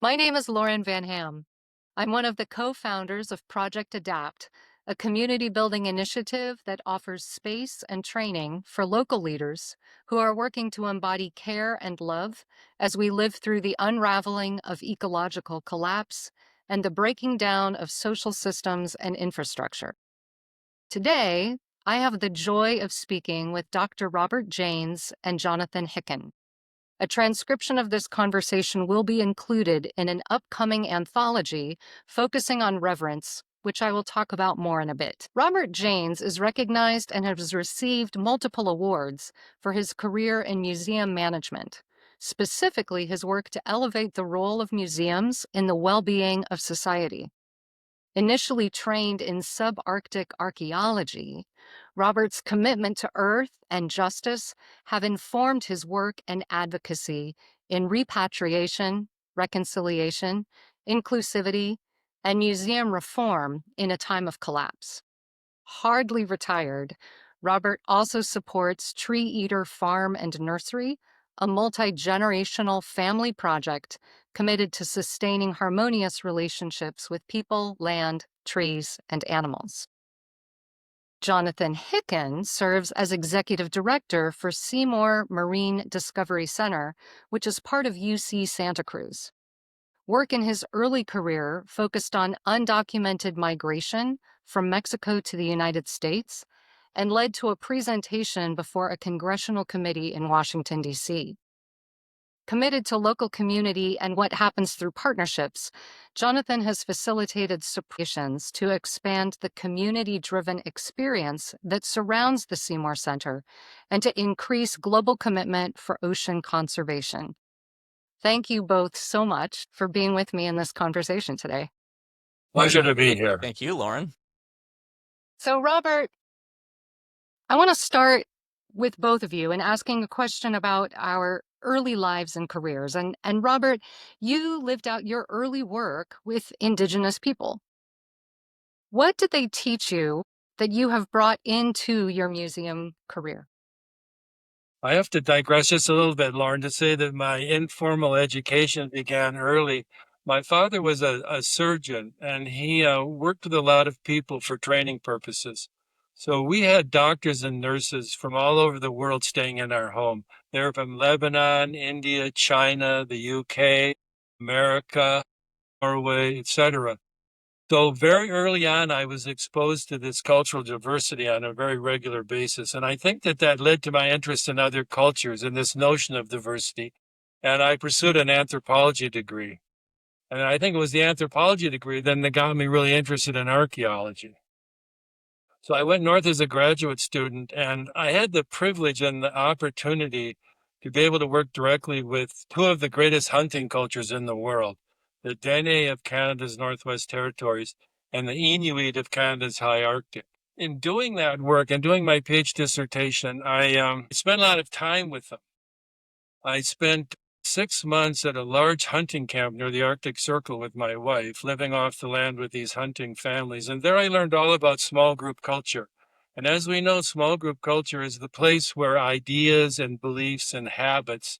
My name is Lauren Van Ham. I'm one of the co-founders of Project Adapt, a community building initiative that offers space and training for local leaders who are working to embody care and love as we live through the unraveling of ecological collapse and the breaking down of social systems and infrastructure. Today, I have the joy of speaking with Dr. Robert Janes and Jonathan Hicken. A transcription of this conversation will be included in an upcoming anthology focusing on reverence, which I will talk about more in a bit. Robert Janes is recognized and has received multiple awards for his career in museum management, specifically his work to elevate the role of museums in the well-being of society. Initially trained in subarctic archaeology, Robert's commitment to earth and justice have informed his work and advocacy in repatriation, reconciliation, inclusivity, and museum reform in a time of collapse. Hardly retired, Robert also supports Tree Eater Farm and Nursery, a multi-generational family project committed to sustaining harmonious relationships with people, land, trees, and animals. Jonathan Hicken serves as executive director for Seymour Marine Discovery Center, which is part of UC Santa Cruz. Work in his early career focused on undocumented migration from Mexico to the United States and led to a presentation before a congressional committee in Washington, D.C. Committed to local community and what happens through partnerships, Jonathan has facilitated supports to expand the community-driven experience that surrounds the Seymour Center and to increase global commitment for ocean conservation. Thank you both so much for being with me in this conversation today. Pleasure to be here. Thank you, Lauren. So, Robert, I want to start with both of you and asking a question about our early lives and careers. And Robert, you lived out your early work with Indigenous people. What did they teach you that you have brought into your museum career? I have to digress just a little bit, Lauren, to say that my informal education began early. My father was a surgeon, and he worked with a lot of people for training purposes. So we had doctors and nurses from all over the world staying in our home. They were from Lebanon, India, China, the UK, America, Norway, etc. So very early on, I was exposed to this cultural diversity on a very regular basis. And I think that that led to my interest in other cultures and this notion of diversity. And I pursued an anthropology degree. And I think it was the anthropology degree then that got me really interested in archaeology. So I went north as a graduate student, and I had the privilege and the opportunity to be able to work directly with two of the greatest hunting cultures in the world, the Dene of Canada's Northwest Territories and the Inuit of Canada's High Arctic. In doing that work and doing my PhD dissertation, I spent a lot of time with them. I spent 6 months at a large hunting camp near the Arctic Circle with my wife, living off the land with these hunting families. And there I learned all about small group culture. And as we know, small group culture is the place where ideas and beliefs and habits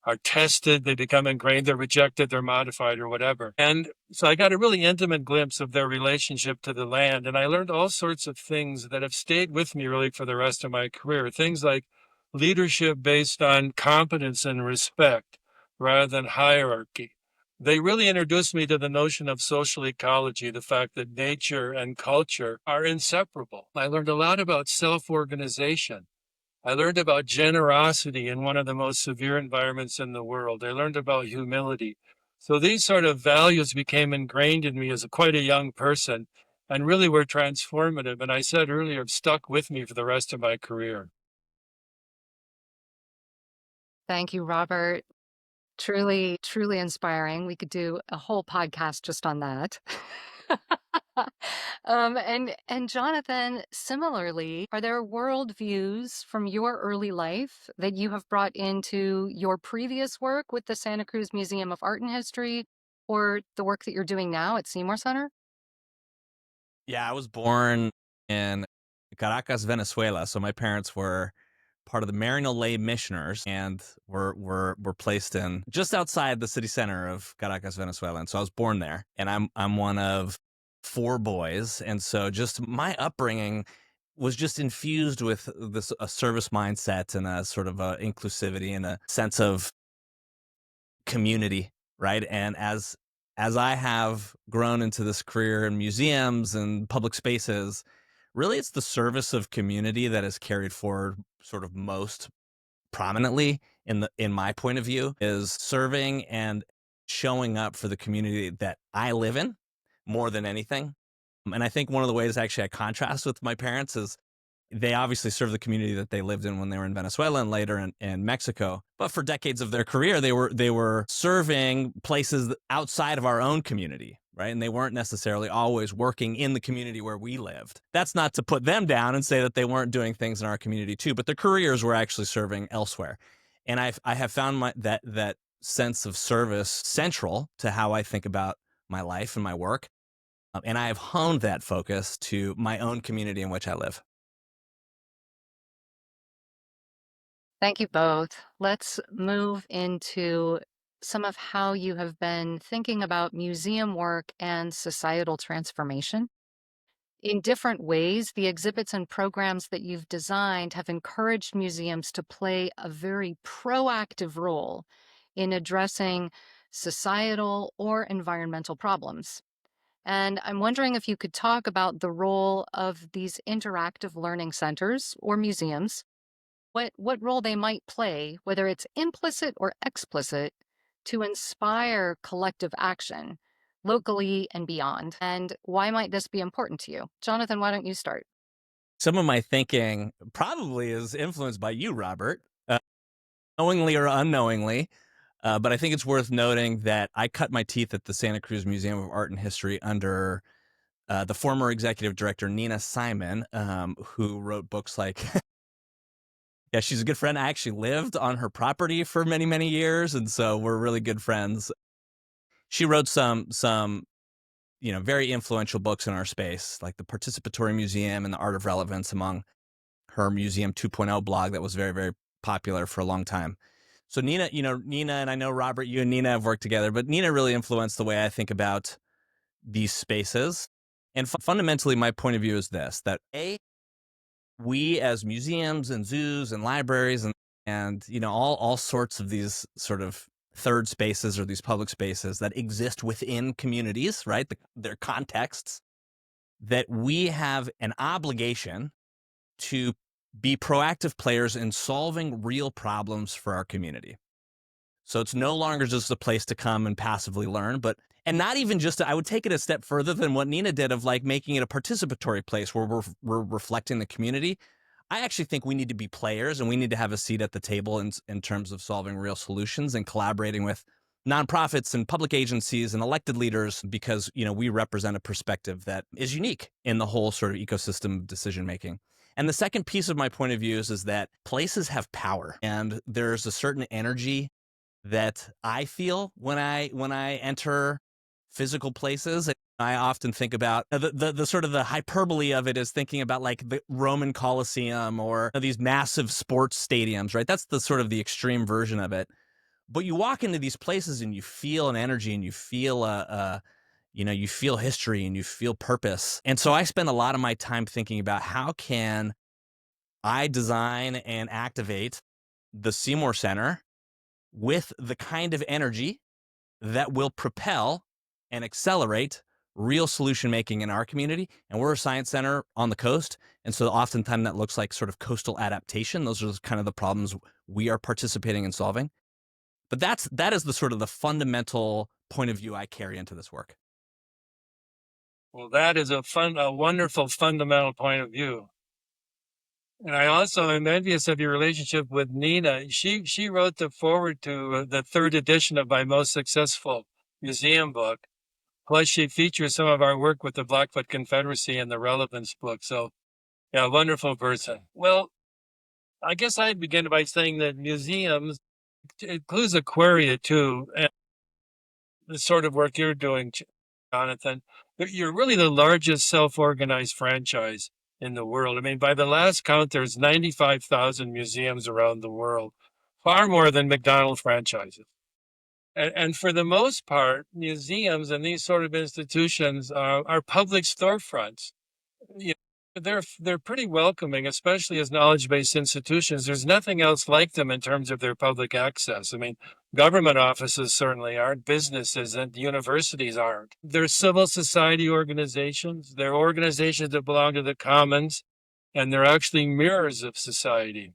are tested, they become ingrained, they're rejected, they're modified, or whatever. And so I got a really intimate glimpse of their relationship to the land. And I learned all sorts of things that have stayed with me really for the rest of my career. Things like leadership based on competence and respect rather than hierarchy. They really introduced me to the notion of social ecology, the fact that nature and culture are inseparable. I learned a lot about self-organization. I learned about generosity in one of the most severe environments in the world. I learned about humility. So these sort of values became ingrained in me as quite a young person and really were transformative. And I said earlier, have stuck with me for the rest of my career. Thank you, Robert. Truly, truly inspiring. We could do a whole podcast just on that. And Jonathan, similarly, are there worldviews from your early life that you have brought into your previous work with the Santa Cruz Museum of Art and History or the work that you're doing now at Seymour Center? Yeah, I was born in Caracas, Venezuela. So my parents were part of the Marino Lay Missioners, and were placed in just outside the city center of Caracas, Venezuela. And so I was born there, and I'm one of four boys, and so just my upbringing was just infused with this a service mindset and a sort of a inclusivity and a sense of community, right? And as I have grown into this career in museums and public spaces, really it's the service of community that is carried forward sort of most prominently in my point of view, is serving and showing up for the community that I live in more than anything. And I think one of the ways actually I contrast with my parents is they obviously served the community that they lived in when they were in Venezuela and later in Mexico. But for decades of their career, they were serving places outside of our own community, right? And they weren't necessarily always working in the community where we lived. That's not to put them down and say that they weren't doing things in our community too, but their careers were actually serving elsewhere. And I have found that sense of service central to how I think about my life and my work. And I have honed that focus to my own community in which I live. Thank you both. Let's move into some of how you have been thinking about museum work and societal transformation. In different ways, the exhibits and programs that you've designed have encouraged museums to play a very proactive role in addressing societal or environmental problems. And I'm wondering if you could talk about the role of these interactive learning centers or museums, what role they might play, whether it's implicit or explicit, to inspire collective action locally and beyond. And why might this be important to you? Jonathan, why don't you start? Some of my thinking probably is influenced by you, Robert, knowingly or unknowingly. But I think it's worth noting that I cut my teeth at the Santa Cruz Museum of Art and History under the former executive director, Nina Simon, who wrote books like, yeah, she's a good friend. I actually lived on her property for many, many years. And so we're really good friends. She wrote some very influential books in our space, like the Participatory Museum and the Art of Relevance, among her Museum 2.0 blog that was very, very popular for a long time. So Nina, and I know Robert, you and Nina have worked together, but Nina really influenced the way I think about these spaces. And fundamentally, my point of view is this: that we as museums and zoos and libraries and all sorts of these sort of third spaces or these public spaces that exist within communities, right? Their contexts, that we have an obligation to be proactive players in solving real problems for our community. So it's no longer just a place to come and passively learn, and not even just, I would take it a step further than what Nina did of like making it a participatory place where we're reflecting the community. I actually think we need to be players and we need to have a seat at the table in terms of solving real solutions and collaborating with nonprofits and public agencies and elected leaders because, we represent a perspective that is unique in the whole sort of ecosystem of decision making. And the second piece of my point of view is that places have power and there's a certain energy that I feel when I enter physical places. I often think about the sort of the hyperbole of it is thinking about like the Roman Colosseum or these massive sports stadiums, right? That's the sort of the extreme version of it. But you walk into these places and you feel an energy and you feel you feel history and you feel purpose. And so I spend a lot of my time thinking about how can I design and activate the Seymour Center with the kind of energy that will propel and accelerate real solution making in our community. And we're a science center on the coast. And so oftentimes that looks like sort of coastal adaptation. Those are kind of the problems we are participating in solving. But that is the sort of the fundamental point of view I carry into this work. Well, that is a wonderful fundamental point of view. And I also am envious of your relationship with Nina. She wrote the foreword to the third edition of my most successful museum book. Plus, she features some of our work with the Blackfoot Confederacy in the Relevance book. So, yeah, wonderful person. Well, I guess I'd begin by saying that museums includes Aquaria too, and the sort of work you're doing, Jonathan. You're really the largest self-organized franchise in the world. I mean, by the last count, there's 95,000 museums around the world, far more than McDonald's franchises. And for the most part, museums and these sort of institutions are public storefronts. You they're pretty welcoming, especially as knowledge-based institutions. There's nothing else like them in terms of their public access. I mean, government offices certainly aren't, businesses and universities aren't. They're civil society organizations. They're organizations that belong to the commons, and they're actually mirrors of society.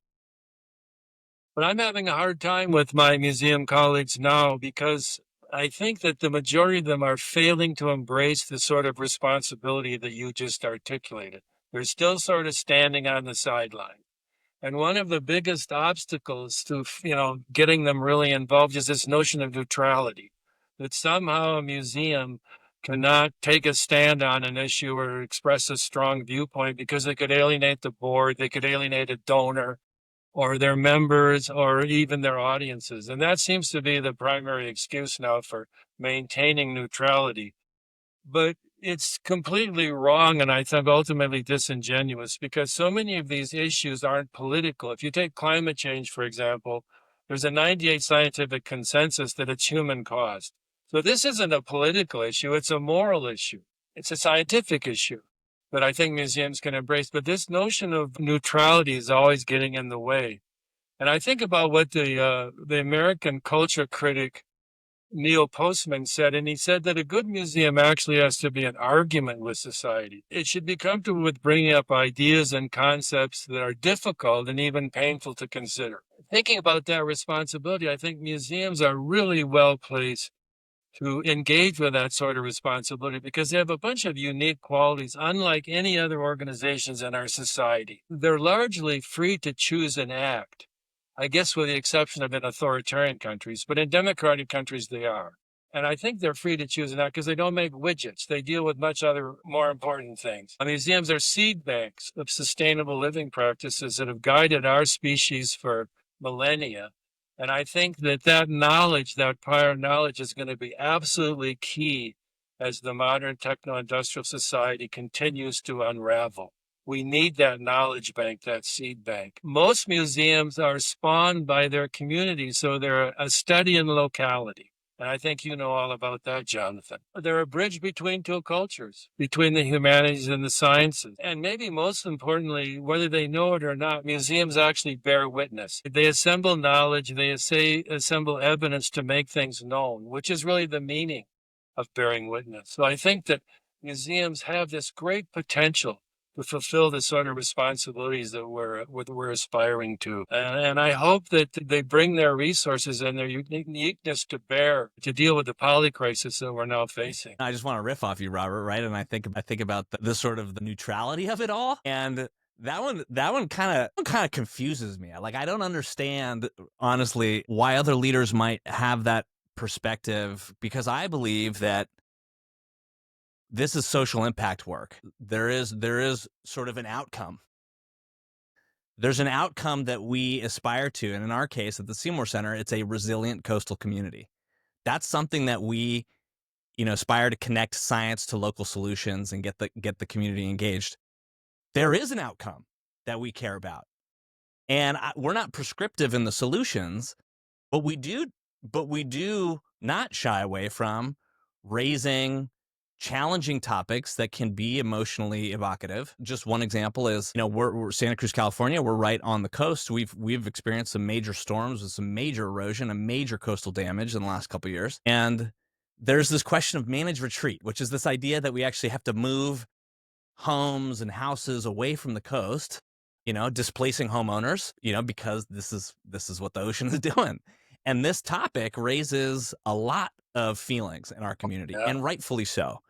But I'm having a hard time with my museum colleagues now because I think that the majority of them are failing to embrace the sort of responsibility that you just articulated. They're still sort of standing on the sideline. And one of the biggest obstacles to, getting them really involved is this notion of neutrality, that somehow a museum cannot take a stand on an issue or express a strong viewpoint because they could alienate the board, they could alienate a donor, or their members or even their audiences. And that seems to be the primary excuse now for maintaining neutrality. But it's completely wrong and I think ultimately disingenuous because so many of these issues aren't political. If you take climate change, for example, there's a 98 scientific consensus that it's human caused. So this isn't a political issue, it's a moral issue. It's a scientific issue that I think museums can embrace. But this notion of neutrality is always getting in the way. And I think about what the American culture critic Neil Postman said, and he said that a good museum actually has to be an argument with society. It should be comfortable with bringing up ideas and concepts that are difficult and even painful to consider. Thinking about that responsibility, I think museums are really well placed to engage with that sort of responsibility because they have a bunch of unique qualities, unlike any other organizations in our society. They're largely free to choose and act, I guess with the exception of in authoritarian countries, but in democratic countries they are. And I think they're free to choose and act because they don't make widgets. They deal with much other more important things. Museums are seed banks of sustainable living practices that have guided our species for millennia. And I think that that knowledge, that prior knowledge is going to be absolutely key as the modern techno-industrial society continues to unravel. We need that knowledge bank, that seed bank. Most museums are spawned by their community, so they're a study in locality. And I think you know all about that, Jonathan. They're a bridge between two cultures, between the humanities and the sciences. And maybe most importantly, whether they know it or not, museums actually bear witness. They assemble knowledge, they assemble evidence to make things known, which is really the meaning of bearing witness. So I think that museums have this great potential to fulfill the sort of responsibilities that we're aspiring to. And I hope that they bring their resources and their uniqueness to bear to deal with the poly crisis that we're now facing. I just want to riff off you, Robert, right? And I think about the sort of the neutrality of it all. And that one kind of confuses me. Like, I don't understand, honestly, why other leaders might have that perspective, because I believe that this is social impact work. There is sort of an outcome. There's an outcome that we aspire to. And in our case, at the Seymour Center, it's a resilient coastal community. That's something that we, aspire to connect science to local solutions and get the community engaged. There is an outcome that we care about. And we're not prescriptive in the solutions, but we do not shy away from raising challenging topics that can be emotionally evocative. Just one example is, we're Santa Cruz, California. We're right on the coast. We've experienced some major storms with some major erosion and major coastal damage in the last couple of years. And there's this question of managed retreat, which is this idea that we actually have to move homes and houses away from the coast, displacing homeowners, because this is what the ocean is doing. And this topic raises a lot of feelings in our community, and rightfully so.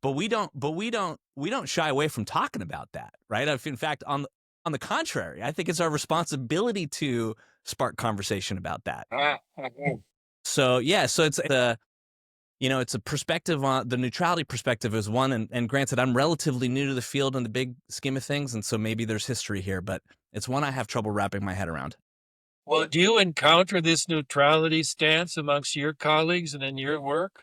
But we don't shy away from talking about that, right? In fact, on the contrary, I think it's our responsibility to spark conversation about that. So it's a perspective on the neutrality perspective is one. And granted, I'm relatively new to the field in the big scheme of things. And so maybe there's history here, but it's one I have trouble wrapping my head around. Well, do you encounter this neutrality stance amongst your colleagues and in your work?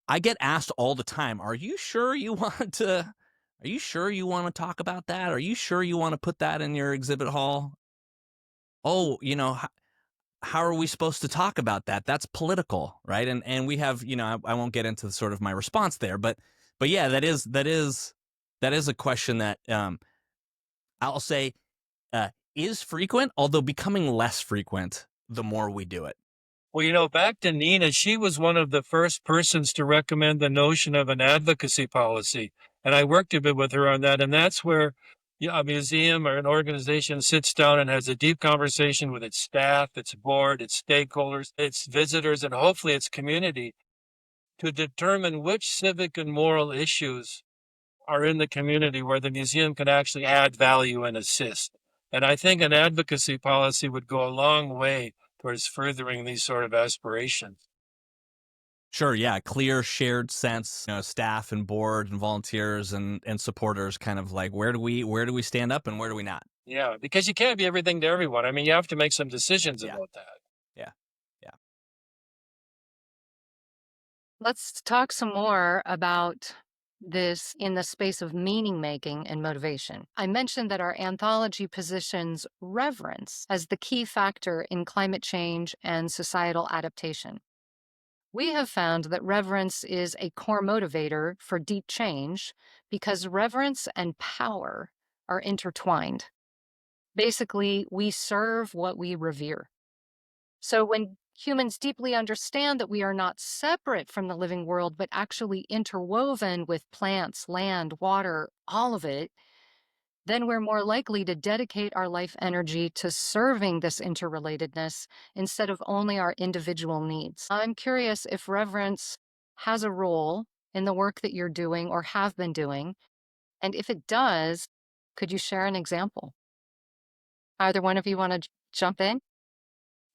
I get asked all the time, are you sure you want to Are you sure you want to talk about that? Are you sure you want to put that in your exhibit hall? Oh, how are we supposed to talk about that? That's political, right? And we have, I won't get into sort of my response there, but yeah, that is a question that I'll say is frequent, although becoming less frequent the more we do it. Well, back to Nina, she was one of the first persons to recommend the notion of an advocacy policy. And I worked a bit with her on that. And that's where a museum or an organization sits down and has a deep conversation with its staff, its board, its stakeholders, its visitors, and hopefully its community to determine which civic and moral issues are in the community where the museum can actually add value and assist. And I think an advocacy policy would go a long way towards furthering these sort of aspirations. Sure, yeah, clear shared sense, staff and board and volunteers and supporters kind of like where do we stand up and where do we not? Yeah, because you can't be everything to everyone. I mean, you have to make some decisions Yeah. about that. Yeah. Yeah. Let's talk some more about this in the space of meaning making and motivation. I mentioned that our anthology positions reverence as the key factor in climate change and societal adaptation. We have found that reverence is a core motivator for deep change because reverence and power are intertwined. Basically, we serve what we revere. So when humans deeply understand that we are not separate from the living world, but actually interwoven with plants, land, water, all of it, then we're more likely to dedicate our life energy to serving this interrelatedness instead of only our individual needs. I'm curious if reverence has a role in the work that you're doing or have been doing. And if it does, could you share an example? Either one of you want to jump in?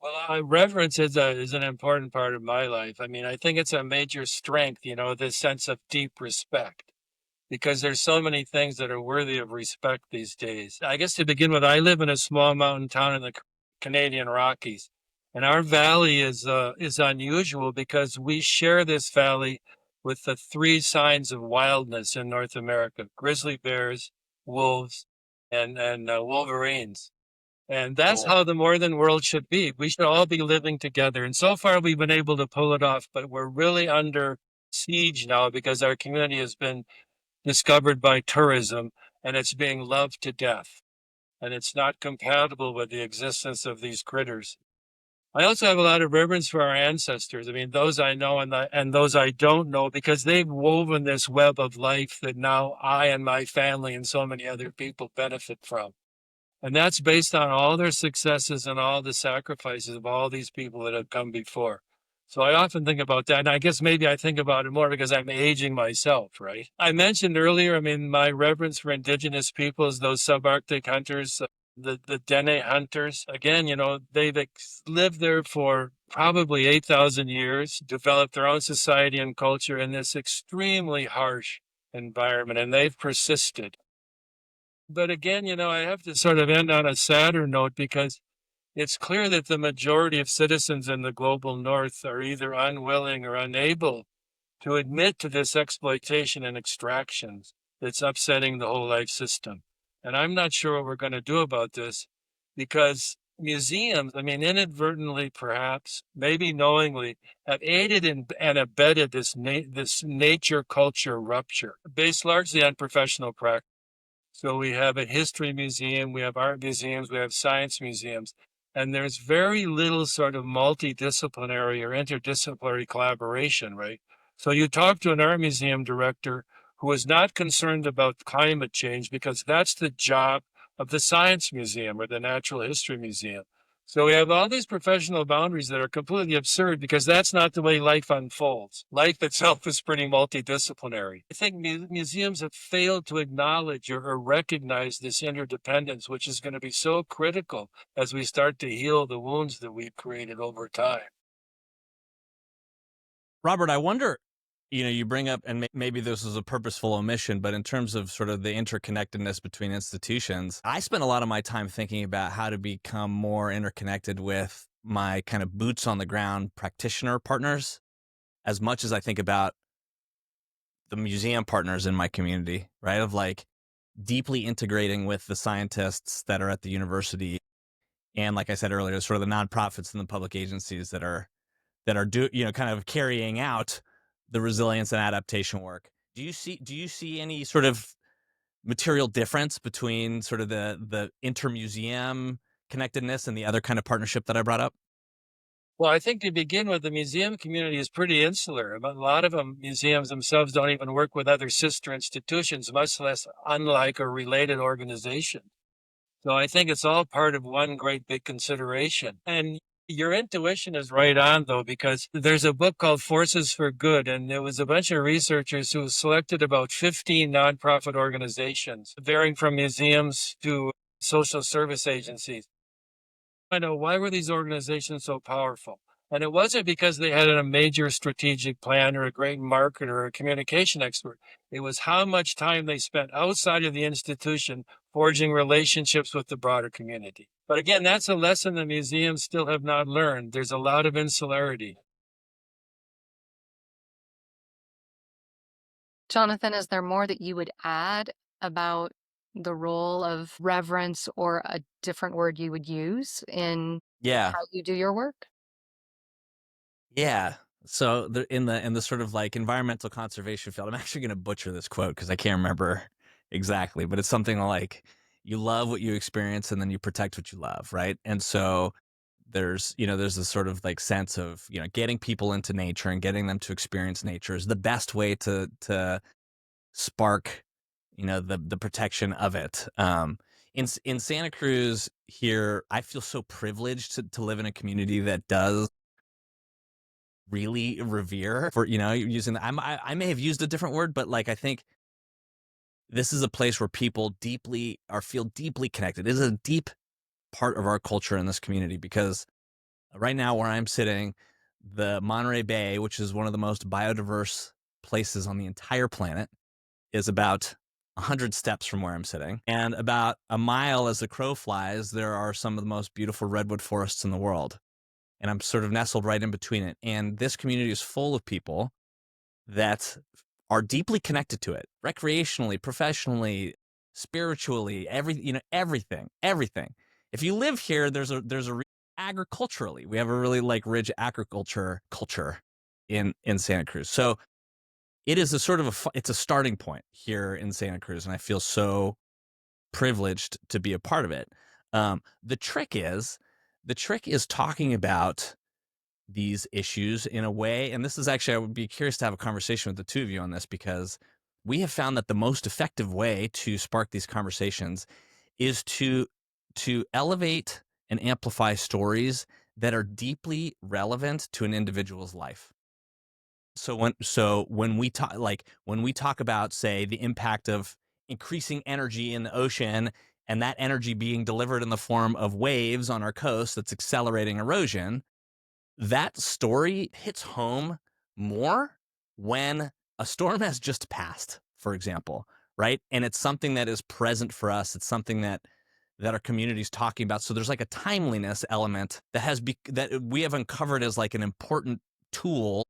Well, reverence is an important part of my life. I mean, I think it's a major strength, this sense of deep respect, because there's so many things that are worthy of respect these days. I guess to begin with, I live in a small mountain town in the Canadian Rockies, and our valley is unusual because we share this valley with the three signs of wildness in North America: grizzly bears, wolves, and wolverines. And that's Cool. how the modern world should be. We should all be living together. And so far, we've been able to pull it off, but we're really under siege now because our community has been discovered by tourism and it's being loved to death. And it's not compatible with the existence of these critters. I also have a lot of reverence for our ancestors. I mean, those I know and those I don't know, because they've woven this web of life that now I and my family and so many other people benefit from. And that's based on all their successes and all the sacrifices of all these people that have come before. So I often think about that. And I guess maybe I think about it more because I'm aging myself, right? I mentioned earlier, I mean, my reverence for indigenous peoples, those subarctic hunters, the Dene hunters. Again, they've lived there for probably 8,000 years, developed their own society and culture in this extremely harsh environment, and they've persisted. But again, I have to sort of end on a sadder note because it's clear that the majority of citizens in the global north are either unwilling or unable to admit to this exploitation and extractions that's upsetting the whole life system. And I'm not sure what we're going to do about this because museums, I mean, inadvertently, perhaps, maybe knowingly, have aided and abetted this nature culture rupture based largely on professional practice. So we have a history museum, we have art museums, we have science museums, and there's very little sort of multidisciplinary or interdisciplinary collaboration, right? So you talk to an art museum director who is not concerned about climate change because that's the job of the science museum or the natural history museum. So we have all these professional boundaries that are completely absurd because that's not the way life unfolds. Life itself is pretty multidisciplinary. I think museums have failed to acknowledge or recognize this interdependence, which is going to be so critical as we start to heal the wounds that we've created over time. Robert, I wonder, you bring up, and maybe this is a purposeful omission, but in terms of sort of the interconnectedness between institutions, I spend a lot of my time thinking about how to become more interconnected with my kind of boots on the ground practitioner partners as much as I think about the museum partners in my community, right? Of like deeply integrating with the scientists that are at the university, and like I said earlier, sort of the nonprofits and the public agencies that are kind of carrying out the resilience and adaptation work. Do you see any sort of material difference between sort of the intermuseum connectedness and the other kind of partnership that I brought up? Well, I think to begin with, the museum community is pretty insular. But a lot of them, museums themselves don't even work with other sister institutions, much less unlike or related organizations. So I think it's all part of one great big consideration. And your intuition is right on, though, because there's a book called Forces for Good, and it was a bunch of researchers who selected about 15 nonprofit organizations, varying from museums to social service agencies. I know, why were these organizations so powerful? And it wasn't because they had a major strategic plan or a great marketer or a communication expert. It was how much time they spent outside of the institution forging relationships with the broader community. But again, that's a lesson the museums still have not learned. There's a lot of insularity. Jonathan, is there more that you would add about the role of reverence or a different word you would use in Yeah. how you do your work? Yeah. So in the sort of like environmental conservation field, I'm actually going to butcher this quote because I can't remember exactly, but it's something like you love what you experience and then you protect what you love, right? And so there's this sort of like sense of, getting people into nature and getting them to experience nature is the best way to spark, the protection of it. In Santa Cruz here, I feel so privileged to live in a community that does really revere for using I may have used a different word, but like I think this is a place where people deeply or feel deeply connected. It is a deep part of our culture in this community because right now where I'm sitting, the Monterey Bay, which is one of the most biodiverse places on the entire planet, is about 100 steps from where I'm sitting. And about a mile as the crow flies, there are some of the most beautiful redwood forests in the world. And I'm sort of nestled right in between it. And this community is full of people that are deeply connected to it, recreationally, professionally, spiritually, everything. If you live here, agriculturally, we have a really like rich agriculture culture in Santa Cruz. So it is a sort of it's a starting point here in Santa Cruz, and I feel so privileged to be a part of it. The trick is, talking about these issues in a way, and this is actually, I would be curious to have a conversation with the two of you on this because we have found that the most effective way to spark these conversations is to elevate and amplify stories that are deeply relevant to an individual's life. So when we talk about, say, the impact of increasing energy in the ocean and that energy being delivered in the form of waves on our coast that's accelerating erosion, that story hits home more when a storm has just passed, for example, right? And it's something that is present for us. It's something that our community is talking about. So there's like a timeliness element that we have uncovered as like an important tool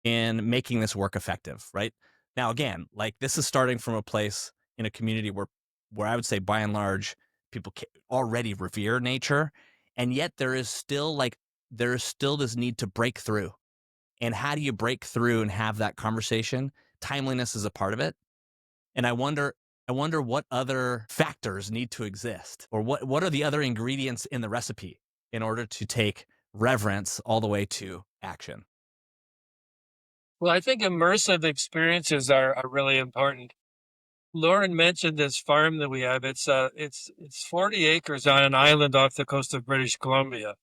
in making this work effective, right? Now, again, like this is starting from a place in a community where I would say by and large people already revere nature, and yet there is still this need to break through. And how do you break through and have that conversation? Timeliness is a part of it. And I wonder what other factors need to exist, or what are the other ingredients in the recipe in order to take reverence all the way to action. Well, I think immersive experiences are really important. Lauren mentioned this farm that we have. It's 40 acres on an island off the coast of British Columbia.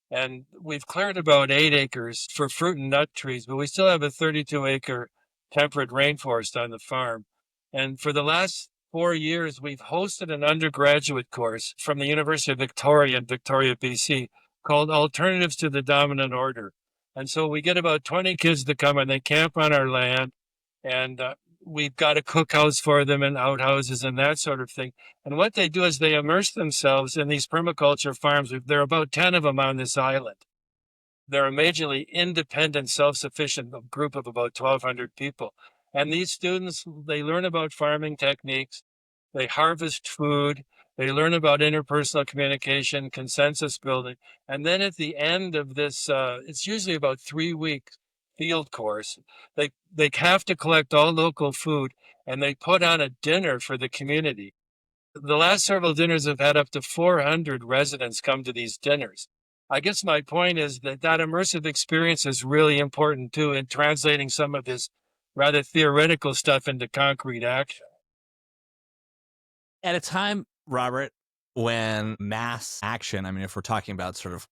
And we've cleared about 8 acres for fruit and nut trees, but we still have a 32-acre temperate rainforest on the farm. And for the last 4 years, we've hosted an undergraduate course from the University of Victoria in Victoria, BC, called Alternatives to the Dominant Order. And so we get about 20 kids to come and they camp on our land, and we've got a cookhouse for them and outhouses and that sort of thing. And what they do is they immerse themselves in these permaculture farms. There are about 10 of them on this island. They're a majorly independent, self-sufficient group of about 1,200 people. And these students, they learn about farming techniques, they harvest food, they learn about interpersonal communication, consensus building. And then at the end of this, it's usually about 3 week field course, they have to collect all local food and they put on a dinner for the community. The last several dinners have had up to 400 residents come to these dinners. I guess my point is that that immersive experience is really important too in translating some of this rather theoretical stuff into concrete action. At a time, Robert, when mass action, I mean, if we're talking about sort of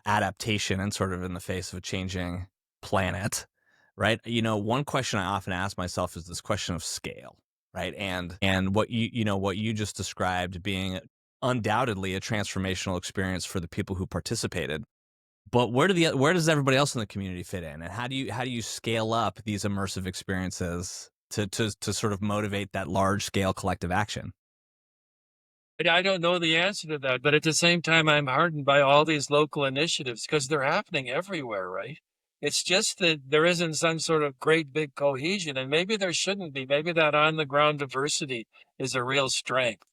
adaptation and sort of in the face of a changing planet, right? One question I often ask myself is this question of scale, right? And what what you just described being undoubtedly a transformational experience for the people who participated. But where does everybody else in the community fit in, and how do you scale up these immersive experiences to sort of motivate that large scale collective action? I don't know the answer to that, but at the same time, I'm heartened by all these local initiatives because they're happening everywhere, right? It's just that there isn't some sort of great big cohesion, and maybe there shouldn't be. Maybe that on the ground diversity is a real strength.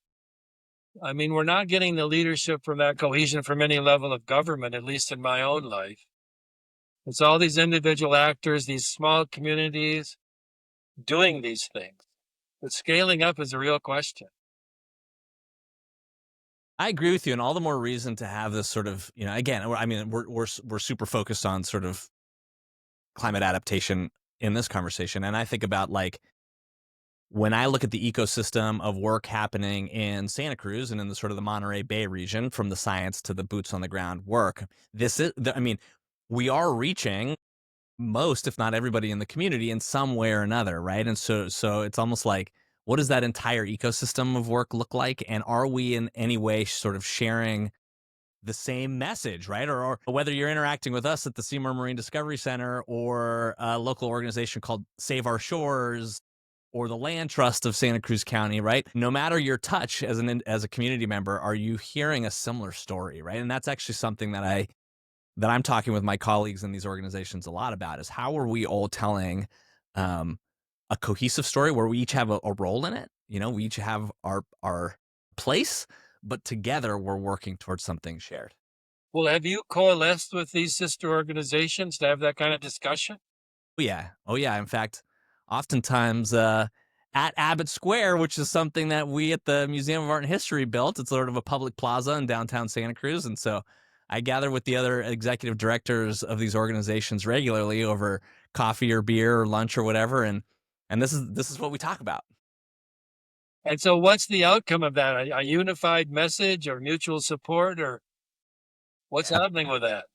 I mean, we're not getting the leadership from that cohesion from any level of government, at least in my own life. It's all these individual actors, these small communities doing these things. But scaling up is a real question. I agree with you, and all the more reason to have this sort of, again, I mean, we're super focused on sort of climate adaptation in this conversation, and I think about like when I look at the ecosystem of work happening in Santa Cruz and in the sort of the Monterey Bay region, from the science to the boots on the ground work. I mean, we are reaching most, if not everybody in the community in some way or another, right? And so it's almost like, what does that entire ecosystem of work look like? And are we in any way sort of sharing the same message, right? Or whether you're interacting with us at the Seymour Marine Discovery Center or a local organization called Save Our Shores or the Land Trust of Santa Cruz County, right? No matter your touch as a community member, are you hearing a similar story, right? And that's actually something that I'm talking with my colleagues in these organizations a lot about, is how are we all telling um, a cohesive story where we each have a role in it. We each have our place, but together we're working towards something shared. Well, have you coalesced with these sister organizations to have that kind of discussion? Oh yeah, oh yeah. In fact, oftentimes at Abbott Square, which is something that we at the Museum of Art and History built, it's sort of a public plaza in downtown Santa Cruz, and so I gather with the other executive directors of these organizations regularly over coffee or beer or lunch or whatever, and this is what we talk about. And so what's the outcome of that? A unified message or mutual support or what's Yeah. happening with that?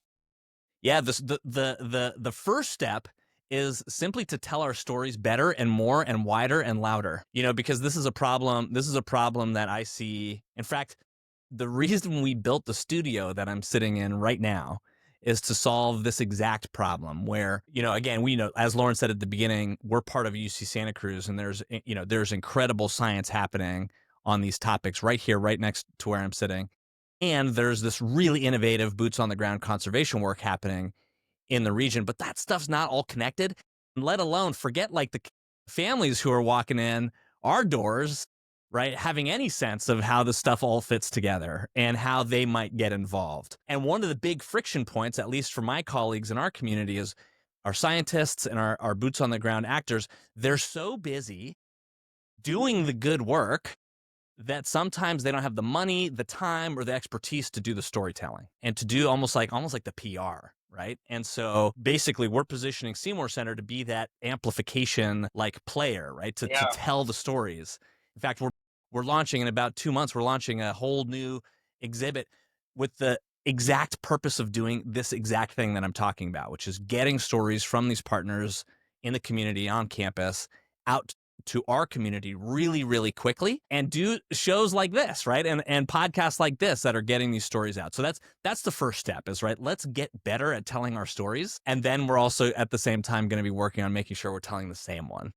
Yeah, the first step is simply to tell our stories better and more and wider and louder. Because this is a problem. This is a problem that I see. In fact, the reason we built the studio that I'm sitting in right now is to solve this exact problem where, again, we know, as Lauren said at the beginning, we're part of UC Santa Cruz, and there's incredible science happening on these topics right here, right next to where I'm sitting. And there's this really innovative boots on the ground conservation work happening in the region, but that stuff's not all connected. Let alone forget like the families who are walking in our doors, right? Having any sense of how the stuff all fits together and how they might get involved. And one of the big friction points, at least for my colleagues in our community, is our scientists and our boots on the ground actors. They're so busy doing the good work that sometimes they don't have the money, the time, or the expertise to do the storytelling and to do almost like the PR, right? And so basically we're positioning Seymour Center to be that amplification like player, right? To Yeah. tell the stories. In fact, we're launching in about 2 months, we're launching a whole new exhibit with the exact purpose of doing this exact thing that I'm talking about, which is getting stories from these partners in the community on campus out to our community really, really quickly, and do shows like this, right? And podcasts like this that are getting these stories out. So that's the first step, is right. Let's get better at telling our stories. And then we're also at the same time going to be working on making sure we're telling the same one.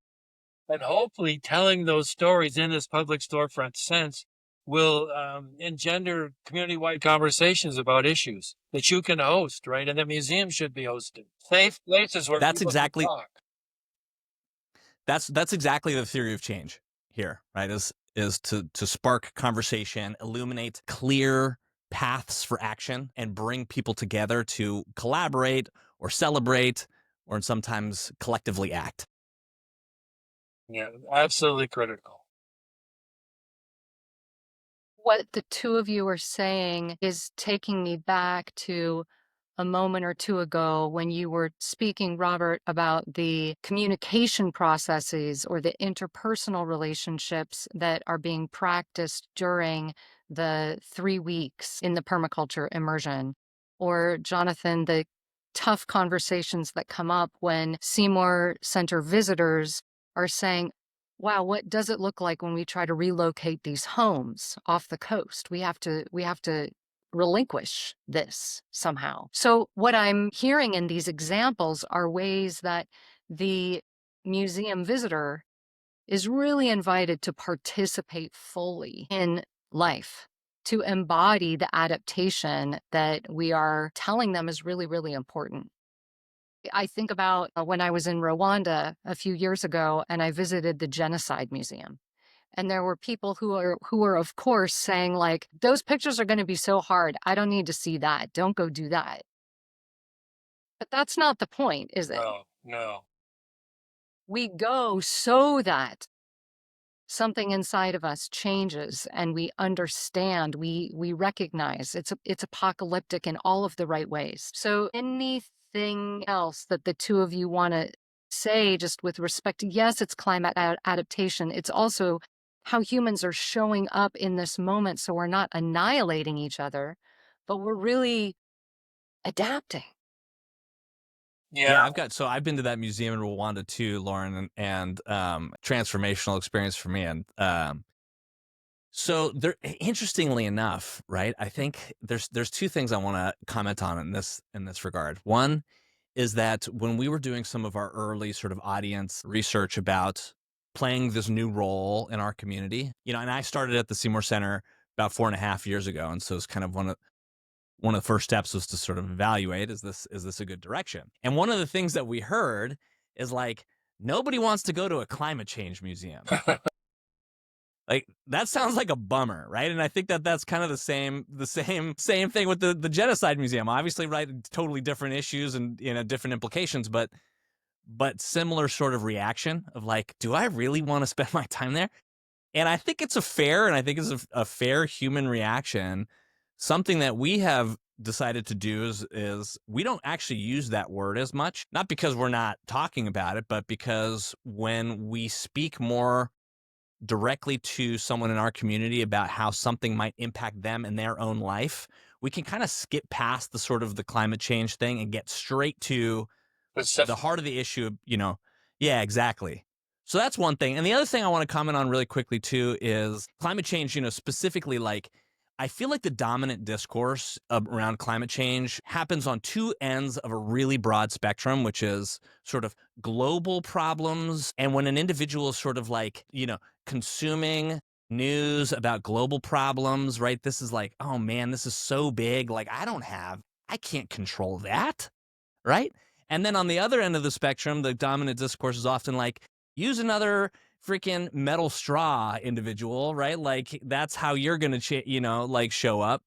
And hopefully telling those stories in this public storefront sense will engender community-wide conversations about issues that you can host, right? And the museum should be hosting. Safe places where That's people can exactly talk. That's exactly the theory of change here, right? Is to spark conversation, illuminate clear paths for action, and bring people together to collaborate or celebrate or sometimes collectively act. Yeah, absolutely critical. What the two of you are saying is taking me back to a moment or two ago when you were speaking, Robert, about the communication processes or the interpersonal relationships that are being practiced during the 3 weeks in the permaculture immersion. Or, Jonathan, the tough conversations that come up when Seymour Center visitors are saying, wow, what does it look like when we try to relocate these homes off the coast? We have to relinquish this somehow. So what I'm hearing in these examples are ways that the museum visitor is really invited to participate fully in life, to embody the adaptation that we are telling them is really, really important. I think about when I was in Rwanda a few years ago and I visited the Genocide Museum. And there were people who are of course saying like, those pictures are going to be so hard. I don't need to see that. Don't go do that. But that's not the point, is it? No, no. We go so that something inside of us changes and we understand, we recognize it's apocalyptic in all of the right ways. So anything else that the two of you want to say just with respect to, yes, it's climate adaptation, it's also how humans are showing up in this moment, so we're not annihilating each other, but we're really adapting. Yeah. Yeah, I've been to that museum in Rwanda too, Lauren, and transformational experience for me. And so there, interestingly enough, right? I think there's two things I want to comment on in this regard. One is that when we were doing some of our early sort of audience research about playing this new role in our community, and I started at the Seymour Center about 4.5 years ago, and so it's kind of one of the first steps was to sort of evaluate, is this a good direction? And one of the things that we heard is like, nobody wants to go to a climate change museum. Like, that sounds like a bummer, right? And I think that that's kind of the same thing with the genocide museum. Obviously, right, totally different issues and different implications, but similar sort of reaction of like, do I really want to spend my time there? And I think it's a fair human reaction. Something that we have decided to do is we don't actually use that word as much, not because we're not talking about it, but because when we speak more directly to someone in our community about how something might impact them in their own life, we can kind of skip past the sort of the climate change thing and get straight to the heart of the issue, yeah, exactly. So that's one thing. And the other thing I want to comment on really quickly too is climate change, specifically, like, I feel like the dominant discourse around climate change happens on two ends of a really broad spectrum, which is sort of global problems. And when an individual is sort of like, consuming news about global problems, right? This is like, oh man, this is so big. Like, I can't control that, right? And then on the other end of the spectrum, the dominant discourse is often like, use another freaking metal straw, individual, right? Like, that's how you're going to, like, show up.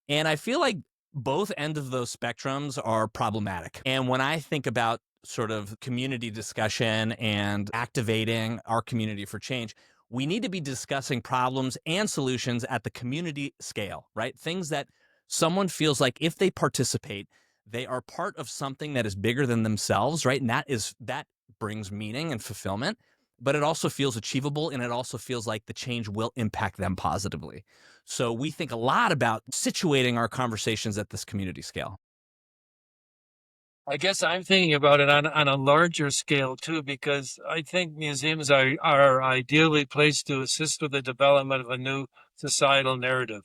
And I feel like both ends of those spectrums are problematic. And when I think about sort of community discussion and activating our community for change, we need to be discussing problems and solutions at the community scale, right? Things that someone feels like if they participate, they are part of something that is bigger than themselves, right? And that brings meaning and fulfillment, but it also feels achievable, and it also feels like the change will impact them positively. So we think a lot about situating our conversations at this community scale. I guess I'm thinking about it on a larger scale too, because I think museums are ideally placed to assist with the development of a new societal narrative.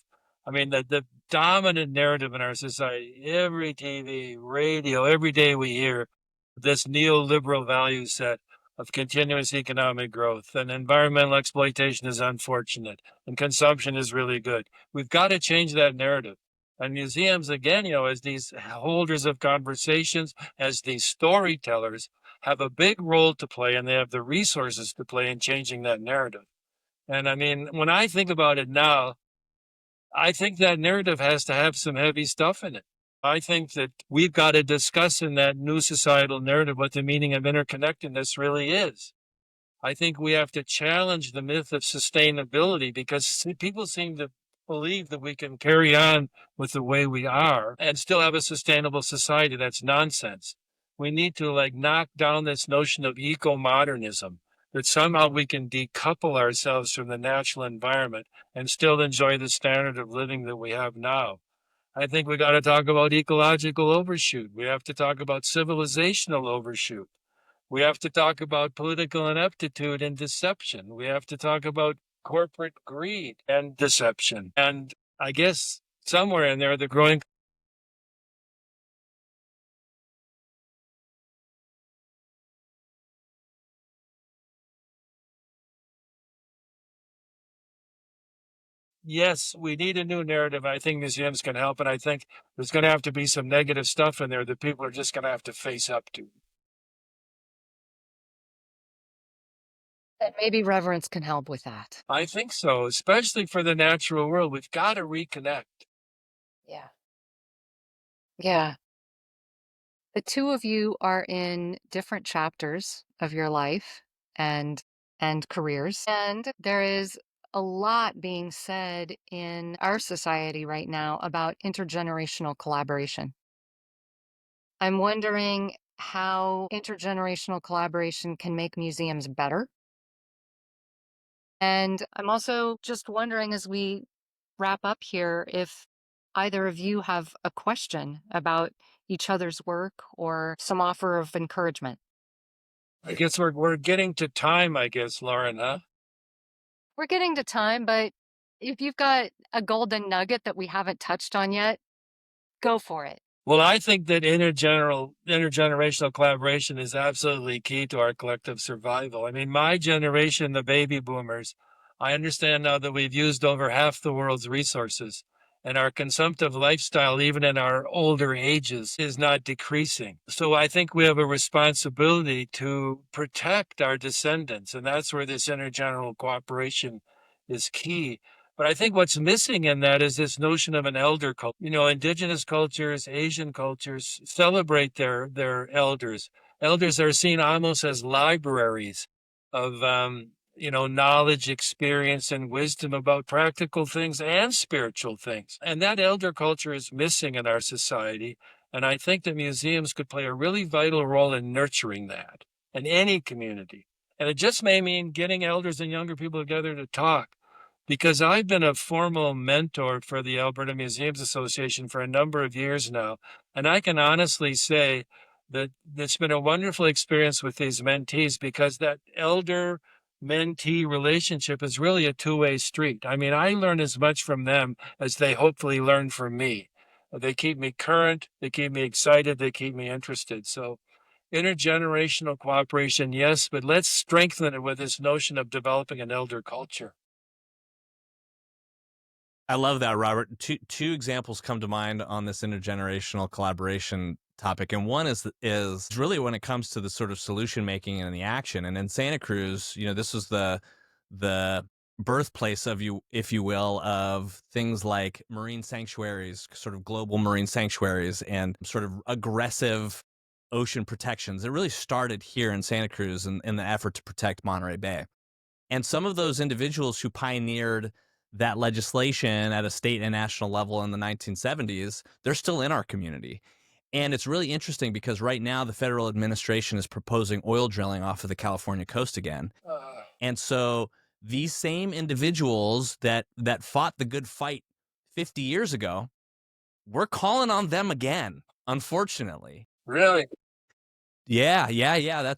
I mean, the dominant narrative in our society, every TV, radio, every day we hear this neoliberal value set of continuous economic growth, and environmental exploitation is unfortunate and consumption is really good. We've got to change that narrative. And museums, again, as these holders of conversations, as these storytellers, have a big role to play and they have the resources to play in changing that narrative. And I mean, when I think about it now, I think that narrative has to have some heavy stuff in it. I think that we've got to discuss in that new societal narrative what the meaning of interconnectedness really is. I think we have to challenge the myth of sustainability because people seem to believe that we can carry on with the way we are and still have a sustainable society. That's nonsense. We need to knock down this notion of eco-modernism, that somehow we can decouple ourselves from the natural environment and still enjoy the standard of living that we have now. I think we got to talk about ecological overshoot. We have to talk about civilizational overshoot. We have to talk about political ineptitude and deception. We have to talk about corporate greed and deception. And I guess somewhere in there, the growing. Yes, we need a new narrative. I think museums can help. And I think there's going to have to be some negative stuff in there that people are just going to have to face up to. And maybe Reverence can help with that. I think so, especially for the natural world. We've got to reconnect. Yeah. Yeah. The two of you are in different chapters of your life and careers. And there is a lot being said in our society right now about intergenerational collaboration. I'm wondering how intergenerational collaboration can make museums better. And I'm also just wondering, as we wrap up here, if either of you have a question about each other's work or some offer of encouragement. I guess we're getting to time, I guess, Lauren, huh? We're getting to time, but if you've got a golden nugget that we haven't touched on yet, go for it. Well, I think that intergenerational collaboration is absolutely key to our collective survival. I mean, my generation, the baby boomers, I understand now that we've used over half the world's resources, and our consumptive lifestyle, even in our older ages, is not decreasing. So I think we have a responsibility to protect our descendants, and that's where this intergenerational cooperation is key. But I think what's missing in that is this notion of an elder culture. You know, indigenous cultures, Asian cultures celebrate their elders. Elders are seen almost as libraries of knowledge, experience, and wisdom about practical things and spiritual things. And that elder culture is missing in our society. And I think that museums could play a really vital role in nurturing that in any community. And it just may mean getting elders and younger people together to talk, because I've been a formal mentor for the Alberta Museums Association for a number of years now. And I can honestly say that it's been a wonderful experience with these mentees, because that elder mentee relationship is really a two-way street. I mean, I learn as much from them as they hopefully learn from me. They keep me current, they keep me excited, they keep me interested. So intergenerational cooperation, yes, but let's strengthen it with this notion of developing an elder culture. I love that, Robert. Two examples come to mind on this intergenerational collaboration topic, and one is really when it comes to the sort of solution making and the action. And in Santa Cruz, this was the birthplace of you, if you will, of things like marine sanctuaries, sort of global marine sanctuaries, and sort of aggressive ocean protections. It really started here in Santa Cruz in the effort to protect Monterey Bay. And some of those individuals who pioneered that legislation at a state and national level in the 1970s, they're still in our community. And it's really interesting because right now the federal administration is proposing oil drilling off of the California coast again. And so these same individuals that fought the good fight 50 years ago, we're calling on them again, unfortunately. Really? Yeah.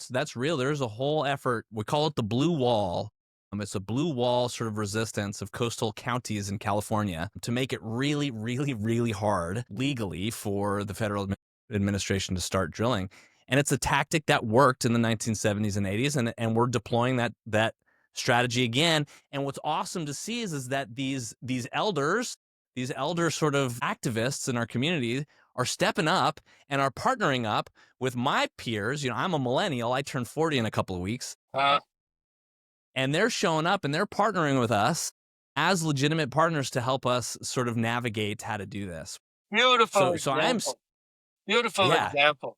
That's real. There's a whole effort. We call it the Blue Wall. It's a blue wall sort of resistance of coastal counties in California to make it really, really, really hard legally for the federal administration to start drilling. And it's a tactic that worked in the 1970s and 80s, and we're deploying that strategy again. And what's awesome to see is that these elder sort of activists in our community are stepping up and are partnering up with my peers. I'm a millennial. I turn 40 in a couple of weeks. Uh, And they're showing up and they're partnering with us as legitimate partners to help us sort of navigate how to do this. Beautiful So I'm, example. Beautiful yeah, example.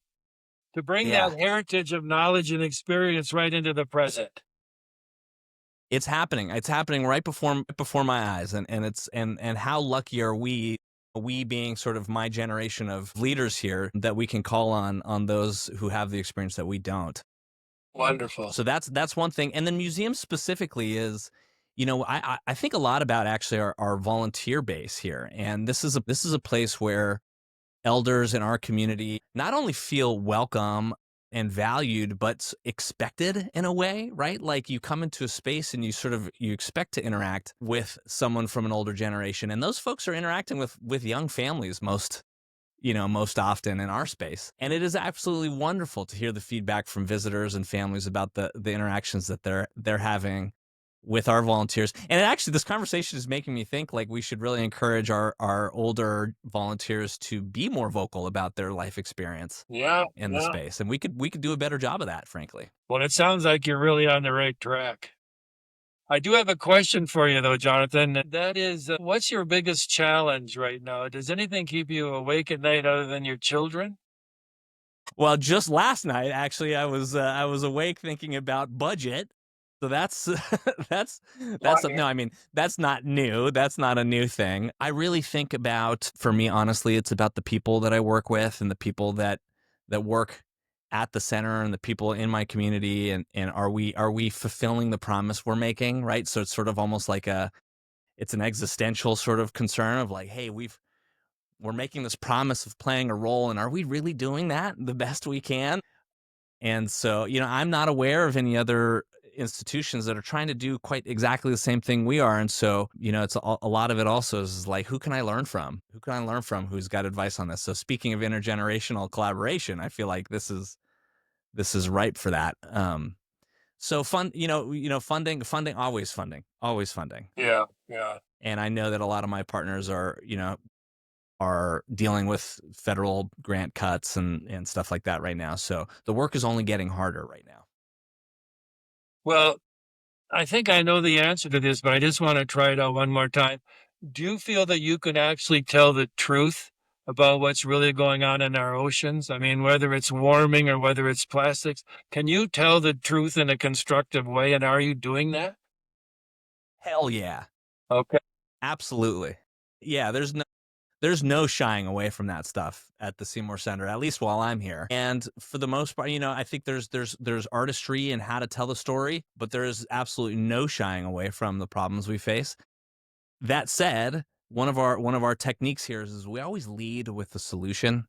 To bring that yeah. heritage of knowledge and experience right into the present. It's happening. It's happening right before my eyes, and how lucky are we being sort of my generation of leaders here that we can call on those who have the experience that we don't. Wonderful. So that's one thing, and then museums specifically is, I think a lot about actually our volunteer base here, and this is a place where elders in our community not only feel welcome and valued, but expected in a way, right? Like you come into a space and you expect to interact with someone from an older generation. And those folks are interacting with young families most often in our space. And it is absolutely wonderful to hear the feedback from visitors and families about the interactions that they're having with our volunteers. And actually, this conversation is making me think like we should really encourage our older volunteers to be more vocal about their life experience Yeah, in the yeah. space. And we could do a better job of that, frankly. Well, it sounds like you're really on the right track. I do have a question for you, though, Jonathan. That is, what's your biggest challenge right now? Does anything keep you awake at night other than your children? Well, just last night, actually, I was awake thinking about budget. So that's that's Why? no, I mean that's not new. That's not a new thing. I really think about, for me, honestly, it's about the people that I work with and the people that work at the center and the people in my community, and are we fulfilling the promise we're making, right? So it's sort of almost like it's an existential sort of concern of like, hey, we're making this promise of playing a role, and are we really doing that the best we can? And so, I'm not aware of any other institutions that are trying to do quite exactly the same thing we are. And so, it's a lot of it also is like, who can I learn from? Who can I learn from who's got advice on this? So speaking of intergenerational collaboration, I feel like this is ripe for that. So funding, always funding. Yeah, yeah. And I know that a lot of my partners are dealing with federal grant cuts and stuff like that right now. So the work is only getting harder right now. Well, I think I know the answer to this, but I just want to try it out one more time. Do you feel that you can actually tell the truth about what's really going on in our oceans? I mean, whether it's warming or whether it's plastics, can you tell the truth in a constructive way? And are you doing that? Hell yeah. Okay. Absolutely. Yeah, there's no shying away from that stuff at the Seymour Center, at least while I'm here. And for the most part, I think there's artistry in how to tell the story, but there is absolutely no shying away from the problems we face. That said, one of our techniques here is we always lead with the solution.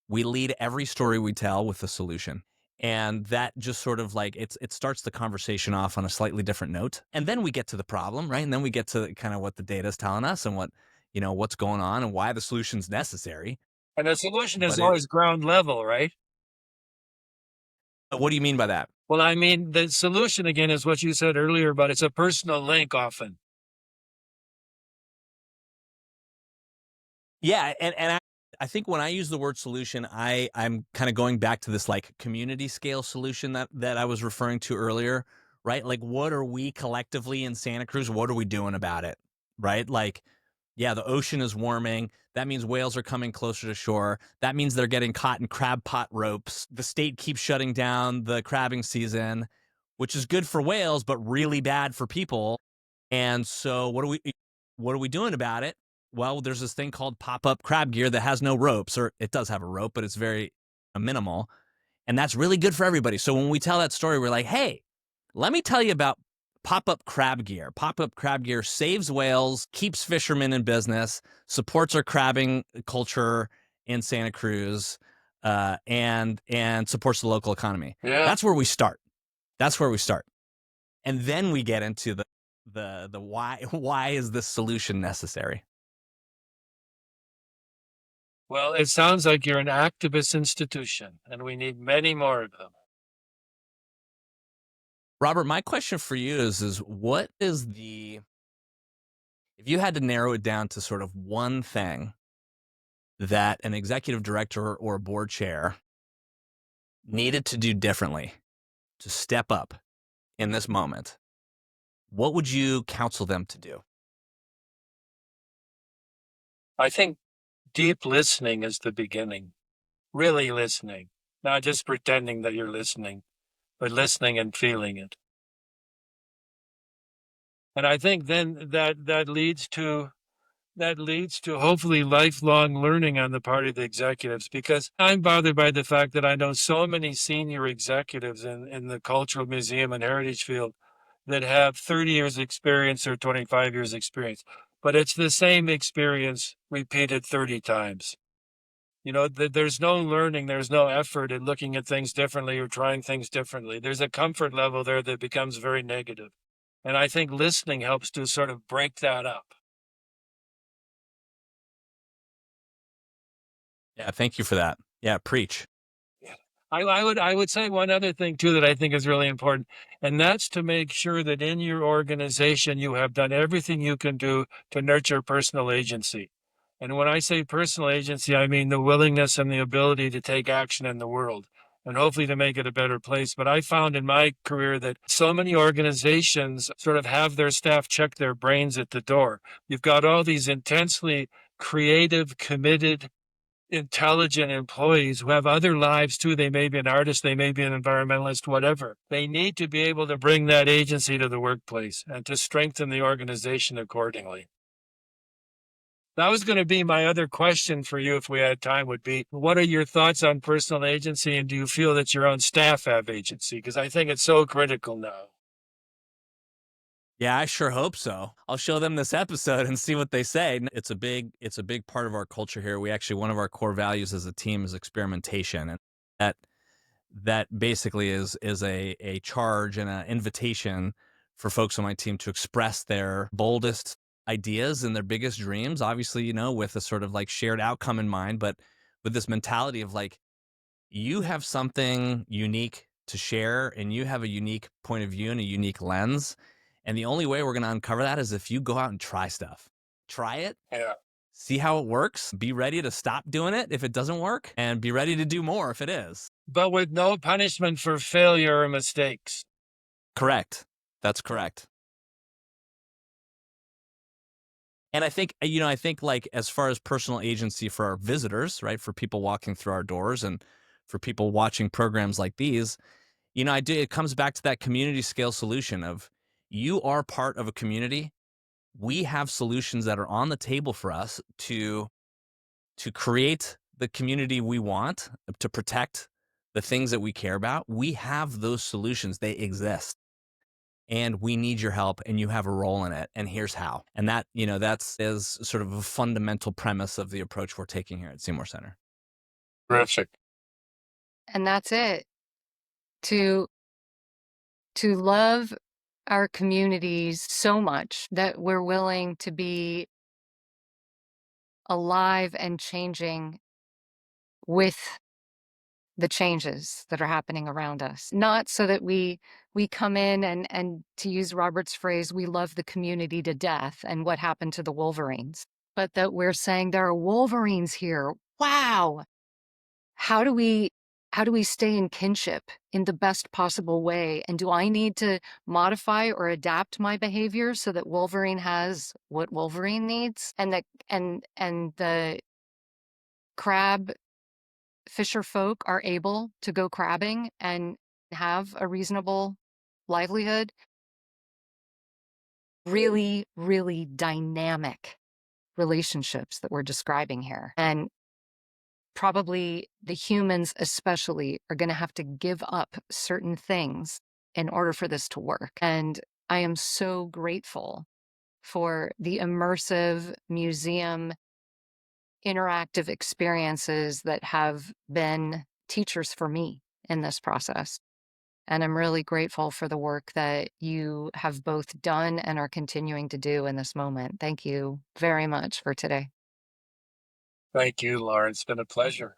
We lead every story we tell with the solution. And that just sort of like it starts the conversation off on a slightly different note. And then we get to the problem, right? And then we get to kind of what the data is telling us and what's going on and why the solution's necessary. And the solution is But always ground level, right? what do you mean by that? Well, I mean, the solution again is what you said earlier, but it's a personal link often. Yeah, and I think when I use the word solution, I'm kind of going back to this like community scale solution that I was referring to earlier, right? Like what are we collectively in Santa Cruz? What are we doing about it? Right? Like, yeah, the ocean is warming. That means whales are coming closer to shore. That means they're getting caught in crab pot ropes. The state keeps shutting down the crabbing season, which is good for whales, but really bad for people. And so what are we doing about it? Well, there's this thing called pop-up crab gear that has no ropes, or it does have a rope, but it's very minimal. And that's really good for everybody. So when we tell that story, we're like, hey, let me tell you about pop-up crab gear. Pop-up crab gear saves whales, keeps fishermen in business, supports our crabbing culture in Santa Cruz, and supports the local economy. Yeah. That's where we start. That's where we start. And then we get into the why is this solution necessary? Well, it sounds like you're an activist institution, and we need many more of them. Robert, my question for you is what is if you had to narrow it down to sort of one thing that an executive director or a board chair needed to do differently to step up in this moment, what would you counsel them to do? I think deep listening is the beginning, really listening, not just pretending that you're listening, but listening and feeling it. And I think then that leads to hopefully lifelong learning on the part of the executives, because I'm bothered by the fact that I know so many senior executives in the cultural museum and heritage field that have 30 years experience or 25 years experience, but it's the same experience repeated 30 times. There's no learning, there's no effort in looking at things differently or trying things differently. There's a comfort level there that becomes very negative. And I think listening helps to sort of break that up. Yeah, thank you for that. Yeah, preach. Yeah. I would say one other thing too that I think is really important, and that's to make sure that in your organization you have done everything you can do to nurture personal agency. And when I say personal agency, I mean the willingness and the ability to take action in the world and hopefully to make it a better place. But I found in my career that so many organizations sort of have their staff check their brains at the door. You've got all these intensely creative, committed, intelligent employees who have other lives too. They may be an artist, they may be an environmentalist, whatever. They need to be able to bring that agency to the workplace and to strengthen the organization accordingly. That was going to be my other question for you if we had time, would be what are your thoughts on personal agency, and do you feel that your own staff have agency? Because I think it's so critical now. Yeah, I sure hope so. I'll show them this episode and see what they say. It's a big part of our culture here. We actually, one of our core values as a team is experimentation, and that that basically is a charge and an invitation for folks on my team to express their boldest ideas and their biggest dreams. Obviously, with a sort of like shared outcome in mind, but with this mentality of like, you have something unique to share and you have a unique point of view and a unique lens. And the only way we're going to uncover that is if you go out and try stuff. Try it, Yeah. see how it works, be ready to stop doing it if it doesn't work, and be ready to do more if it is. But with no punishment for failure or mistakes. Correct. That's correct. And I think like as far as personal agency for our visitors, right? For people walking through our doors and for people watching programs like these, it comes back to that community scale solution of you are part of a community. We have solutions that are on the table for us to create the community we want, to protect the things that we care about. We have those solutions. They exist. And we need your help and you have a role in it. And here's how. And that's is sort of a fundamental premise of the approach we're taking here at Seymour Center. Terrific. And that's it. To to love our communities so much that we're willing to be alive and changing with the changes that are happening around us. Not so that we come in and to use Robert's phrase, we love the community to death and what happened to the Wolverines, but that we're saying there are Wolverines here. Wow. How do we stay in kinship in the best possible way? And do I need to modify or adapt my behavior so that Wolverine has what Wolverine needs? And that and the crab fisher folk are able to go crabbing and have a reasonable livelihood. Really, really dynamic relationships that we're describing here. And probably the humans, especially, are going to have to give up certain things in order for this to work. And I am so grateful for the immersive museum interactive experiences that have been teachers for me in this process. And I'm really grateful for the work that you have both done and are continuing to do in this moment. Thank you very much for today. Thank you, Lauren. It's been a pleasure.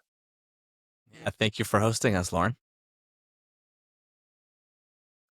Yeah, thank you for hosting us, Lauren.